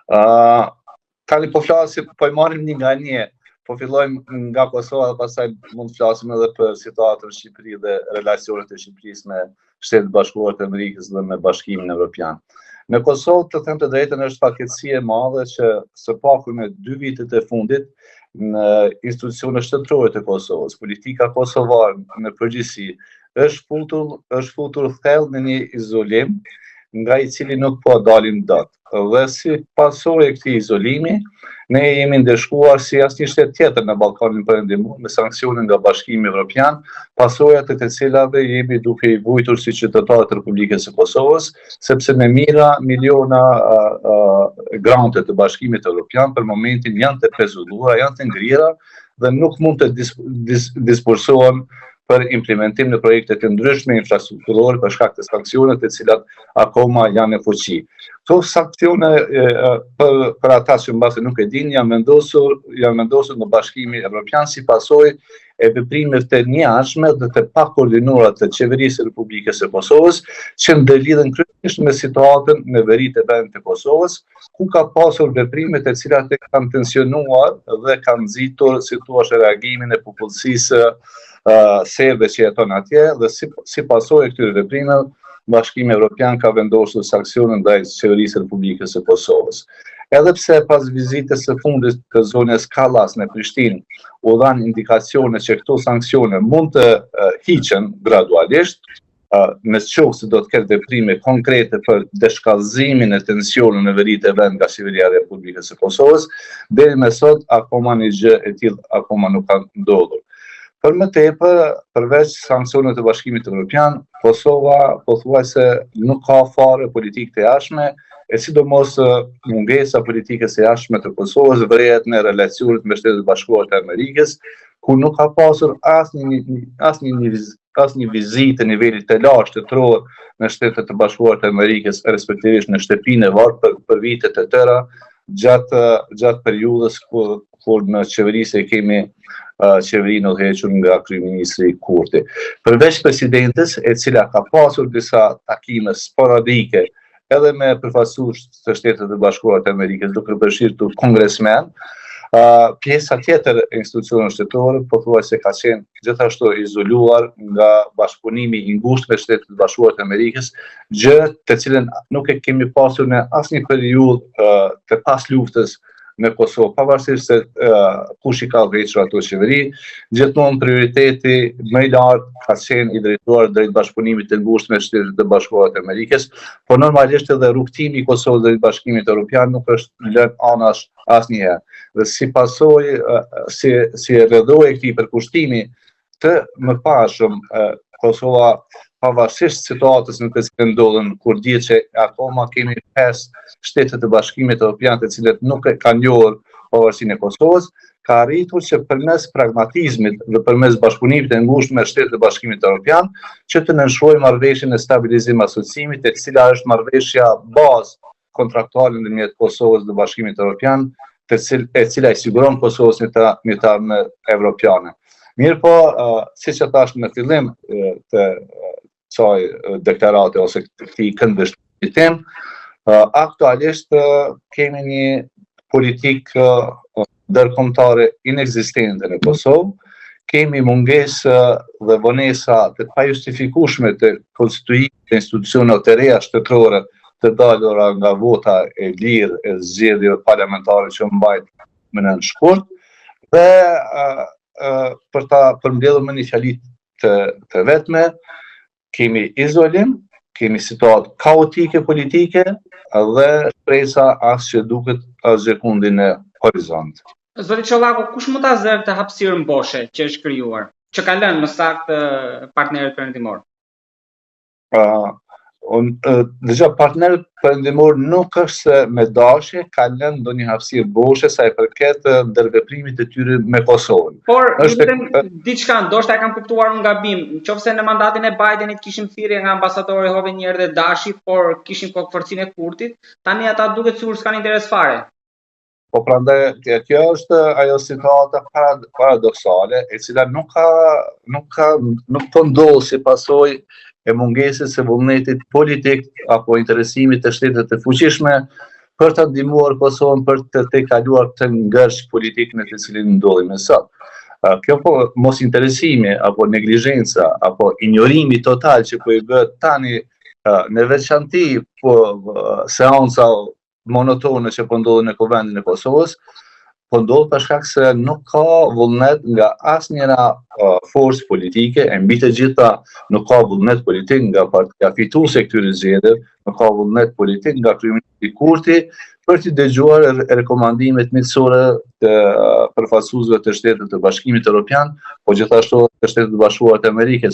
Tani po flasim, po i marrim një nga një, po fillojmë nga Kosova dhe pastaj mund të flasim edhe për situatën në Shqipëri dhe relacionet e Shqipërisë me Shtetet Bashkuara të Amerikës dhe me Bashkimin Evropian. Në Kosovë, të them të drejtën, është fatkeqësi e madhe që së paku në 2 vitet e fundit në institucionet shtetërore të Kosovës, politika kosovare në përgjithësi është futur thellë në një izolim nga i cili nuk po dalim dot. Dhe si pasojë e këtij izolimi, ne jemi ndeshkuar si asnjë shtet tjetër në Ballkanin Perëndimor me sanksione nga Bashkimi Evropian, pasojat e të cilave jemi duke i vujtur si qytetarë të Republikës së Kosovës, sepse me mijëra miliona grante të Bashkimit Evropian për momentin janë të pezulluara, janë të ngrira dhe nuk mund të disbursohen për implementim në projekte të ndryshme infrastrukturore për shkak të sankcioneve të cilat akoma janë në fuqi. Këto sanksione për ata që mbase nuk e dinë janë vendosur në Bashkimin Evropian si pasojë e veprimeve të njëanshme dhe të pakoordinuara të qeverisë së Republikës së Kosovës, që ndërlidhen kryesisht me situatën në veri të vendit të Kosovës, ku ka pasur veprime të cilat e kanë tensionuar dhe kanë nxitur si thua reagimin e popullsisë serbe që jeton atje, dhe si pasojë e këtyre veprimeve, Bashkimi Evropian ka vendosur sanksione ndaj qeverisë së Republikës së Kosovës. Edhe pse pas vizitës së fundit të zonës Kallas në Prishtinë u dhanë indikacione që këto sanksione mund të hiqen gradualisht, nëse do të ketë veprime konkrete për deshkallëzimin e tensionit në veri të vend nga qeveria e Republikës së Kosovës, deri më sot akoma një gjë e tillë akoma nuk ka ndodhur. Për më tepër, përveç sankcioneve të Bashkimit Evropian, Kosova pothuajse nuk ka fare politikë të jashtme, e sidomos mungesa politikës së jashtme të Kosovës vërehet në relacionet me Shtetet Bashkuara të Amerikës, ku nuk ka pasur asnjë vizitë të nivelit të lartë shtetëror në Shtetet Bashkuara të Amerikës, respektivisht në shtëpinë e vartë për vite të tëra, gjatë periudhës kur në qeverisë kemi qeverinë udhëhequr nga kryeministri Kurti. Përveç presidentes, e cila ka pasur disa takime sporadike edhe me përfaqësues të Shtetit Bashkuara të Amerikës, duke përfshirë kongresmen, pjesa tjetër e institucioneve shtetërore pothuajse ka qenë gjithashtu izoluar nga bashkëpunimi i ngushtë me Shtetet Bashkuara të Amerikës, gjë të cilën nuk e kemi pasur në asnjë periudhë të pas luftës në Kosovë, pavarësisht se kush i ka udhëhequr ato qeveri, gjithmonë prioriteti më i lartë ka qenë i drejtuar drejt bashkëpunimit të ngushtë me Shtetet Bashkuara të Amerikës, por normalisht edhe rrugtimi i Kosovës drejt Bashkimit Evropian nuk është lënë anash asnjëherë. Dhe si pasojë, si rrëdhojë e këtij përkushtimi të mëparshëm, Kosova, pavarësisht situatës në të cilën ndodhen, kur dihet që akoma kemi 5 shtete të Bashkimit Evropian të cilët nuk e kanë njohur pavarësinë e Kosovës, ka arritur që përmes pragmatizmit dhe përmes bashkëpunimit të ngushtë me Shtetet e Bashkimit Evropian, që të nënshkruajë marrëveshjen e stabilizim asociimit, e cila është marrëveshja bazë kontraktuale ndërmjet Kosovës dhe Bashkimit Evropian, e cila i siguron Kosovës një tarme evropiane. Mirë po, siç e thash në fillim të kësaj deklarate ose këtij këndvështrimi tim, aktualisht kemi një politikë ndërkombëtare inekzistente në Kosovë, kemi mungesë dhe vonesa të pajustifikueshme të konstituimit të institucioneve të reja shtetërore të dalura nga vota e lirë e zgjedhjeve parlamentare që mbajnë më në shkurt, dhe për ta përmbledhur me një fjali të vetme, kemi izolim, kemi situatë kaotike politike dhe shpresa as që duket asgjë kundi në horizont. Zoti Çollaku, kush mund ta zërë të hapësirën boshe që është krijuar, që ka lënë më saktë partnerët perëndimor? Dëgja, partnerët perëndimor nuk është se me dashje ka lënë ndonjë hapësirë boshe sa i përket ndërveprimit të tyre me Kosovën. Por diçka ndoshta e kam kuptuar unë gabim, nëse në mandatin e Bidenit kishim thirrje nga ambasadori Hovenier dhe Dashi, por kishim forcinë e Kurtit, tani ata duket sikur s'kan interes fare. Po prandaj kjo është ajo situata paradoksale, e cila nuk po ndodh si pasojë e mungesës së vullnetit politik apo interesimit të shtetet të fuqishme për të ndihmuar Kosovën për të kaluar këtë ngërsh politik në të cilin ndodhemi sot. Kjo po mos interesimi apo neglizhenca apo ignorimi total që po i bëhet tani në veçanti po seanca monotone që po ndodhen në Kuvendin e Kosovës, po ndodh për shkak se nuk ka vullnet nga asnjëra forcë politike, e mbi të gjitha nuk ka vullnet politik nga partia fituese këtyre zgjedhjeve, nuk ka vullnet politik nga kryeministri Kurti për të dëgjuar rekomandimet miqësore të përfaqësuesve të Shtetit të Bashkimit Evropian, po gjithashtu të Shtetit të Bashkuar të Amerikës.